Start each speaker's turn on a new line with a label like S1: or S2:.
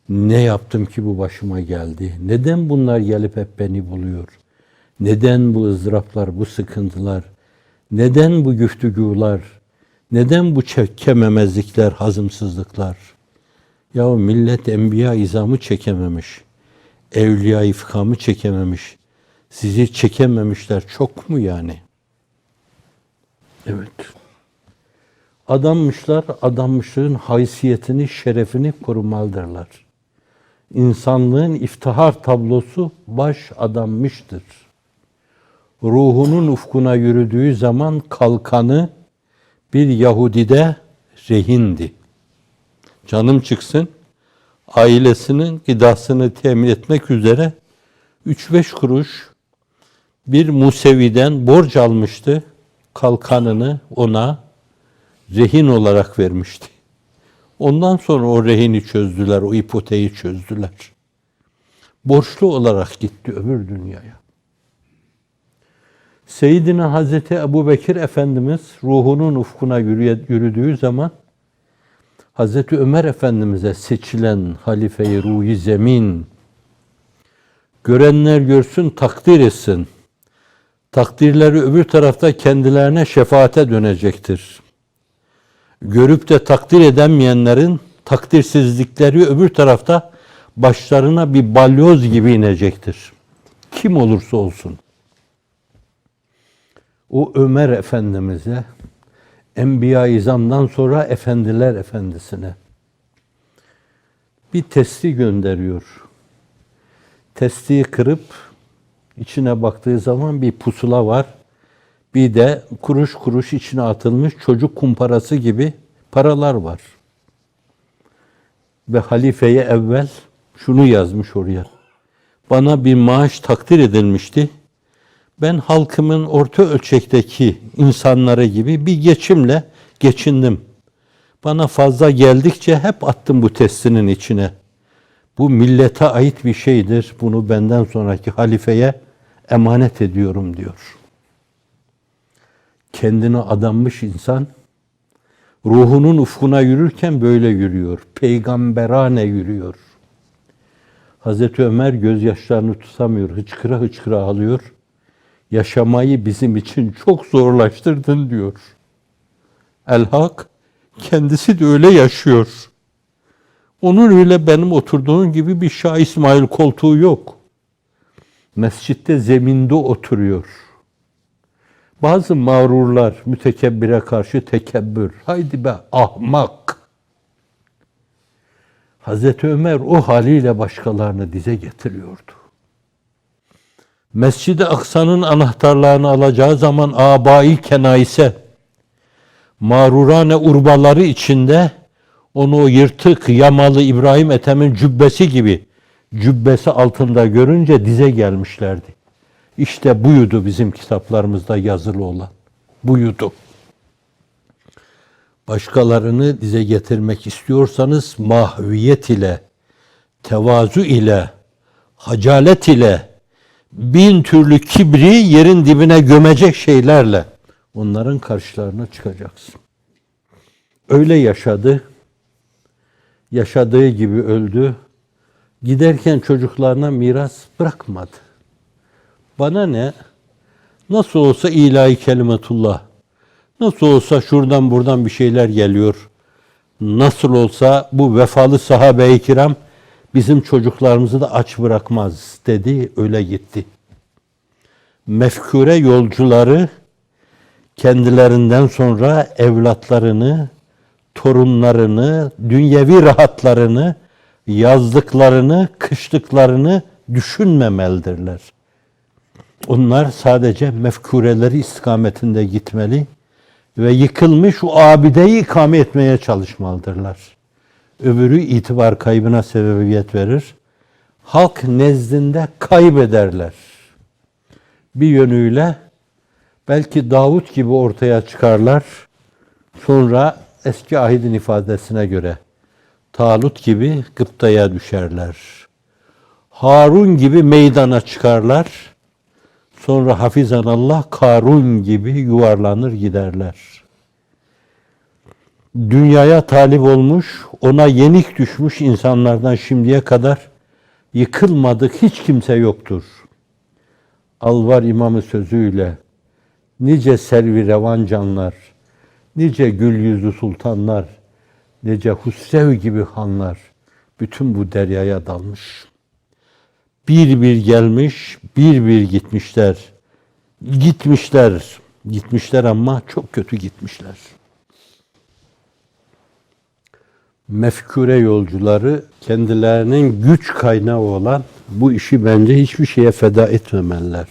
S1: Ne yaptım ki bu başıma geldi? Neden bunlar gelip hep beni buluyor? Neden bu ızdıraplar, bu sıkıntılar? Neden bu güftügüler? Neden bu çekememezlikler, hazımsızlıklar? Ya millet enbiya izamı çekememiş. Evliya ifkamı çekememiş. Sizi çekememişler çok mu yani? Evet. Adanmışlar, adanmışlığın haysiyetini, şerefini korumalıdırlar. İnsanlığın iftihar tablosu baş adanmıştır. Ruhunun ufkuna yürüdüğü zaman kalkanı bir Yahudide rehindi. Canım çıksın, ailesinin gıdasını temin etmek üzere 3-5 kuruş bir Musevi'den borç almıştı. Kalkanını ona rehin olarak vermişti. Ondan sonra o rehini çözdüler, o ipoteği çözdüler. Borçlu olarak gitti öbür dünyaya. Seyyidina Hazreti Ebubekir Efendimiz ruhunun ufkuna yürüdüğü zaman Hazreti Ömer Efendimiz'e seçilen halife-i ruh-i zemin, görenler görsün, takdir etsin. Takdirleri öbür tarafta kendilerine şefaate dönecektir. Görüp de takdir edemeyenlerin takdirsizlikleri öbür tarafta başlarına bir balyoz gibi inecektir. Kim olursa olsun. O Ömer Efendimiz'e, Enbiya-i İzam'dan sonra Efendiler Efendisi'ne bir testi gönderiyor. Testiyi kırıp içine baktığı zaman bir pusula var. Bir de kuruş kuruş içine atılmış çocuk kumparası gibi paralar var. Ve halifeye evvel şunu yazmış oraya. Bana bir maaş takdir edilmişti. Ben halkımın orta ölçekteki insanları gibi bir geçimle geçindim. Bana fazla geldikçe hep attım bu testinin içine. Bu millete ait bir şeydir. Bunu benden sonraki halifeye emanet ediyorum diyor. Kendine adanmış insan, ruhunun ufkuna yürürken böyle yürüyor. Peygamberane yürüyor. Hazreti Ömer gözyaşlarını tutamıyor. Hıçkıra hıçkıra ağlıyor. Yaşamayı bizim için çok zorlaştırdın diyor. El-Hak kendisi de öyle yaşıyor. Onun öyle benim oturduğum gibi bir Şah İsmail koltuğu yok. Mescitte zeminde oturuyor. Bazı mağrurlar mütekebbire karşı tekebbür. Haydi be ahmak. Hazreti Ömer o haliyle başkalarını dize getiriyordu. Mescid-i Aksa'nın anahtarlarını alacağı zaman abai kenaise, mağrurane urbaları içinde onu o yırtık, yamalı İbrahim Ethem'in cübbesi gibi cübbesi altında görünce dize gelmişlerdi. İşte buydu bizim kitaplarımızda yazılı olan. Buydu. Başkalarını dize getirmek istiyorsanız mahviyet ile, tevazu ile, hacalet ile, bin türlü kibri yerin dibine gömecek şeylerle onların karşılarına çıkacaksın. Öyle yaşadı. Yaşadığı gibi öldü. Giderken çocuklarına miras bırakmadı. Bana ne? Nasıl olsa ilahi kelimetullah. Nasıl olsa şuradan buradan bir şeyler geliyor. Nasıl olsa bu vefalı sahabe-i kiram bizim çocuklarımızı da aç bırakmaz dedi, öyle gitti. Mefkure yolcuları kendilerinden sonra evlatlarını, torunlarını, dünyevi rahatlarını, yazlıklarını, kışlıklarını düşünmemelidirler. Onlar sadece mefkureleri istikametinde gitmeli ve yıkılmış o abideyi ikame etmeye çalışmalıdırlar. Öbürü itibar kaybına sebebiyet verir. Halk nezdinde kaybederler. Bir yönüyle belki Davut gibi ortaya çıkarlar. Sonra eski ahidin ifadesine göre Talut gibi gıptaya düşerler. Harun gibi meydana çıkarlar. Sonra hafizanallah Karun gibi yuvarlanır giderler. dünyaya talip olmuş, ona yenik düşmüş insanlardan şimdiye kadar yıkılmadık hiç kimse yoktur. Alvar İmamı sözüyle nice servi revan canlar, nice gül yüzlü sultanlar, nice Husrev gibi hanlar bütün bu deryaya dalmış. Bir bir gelmiş, bir bir gitmişler. Gitmişler ama çok kötü gitmişler. Mefkure yolcuları kendilerinin güç kaynağı olan bu işi bence hiçbir şeye feda etmemeliler.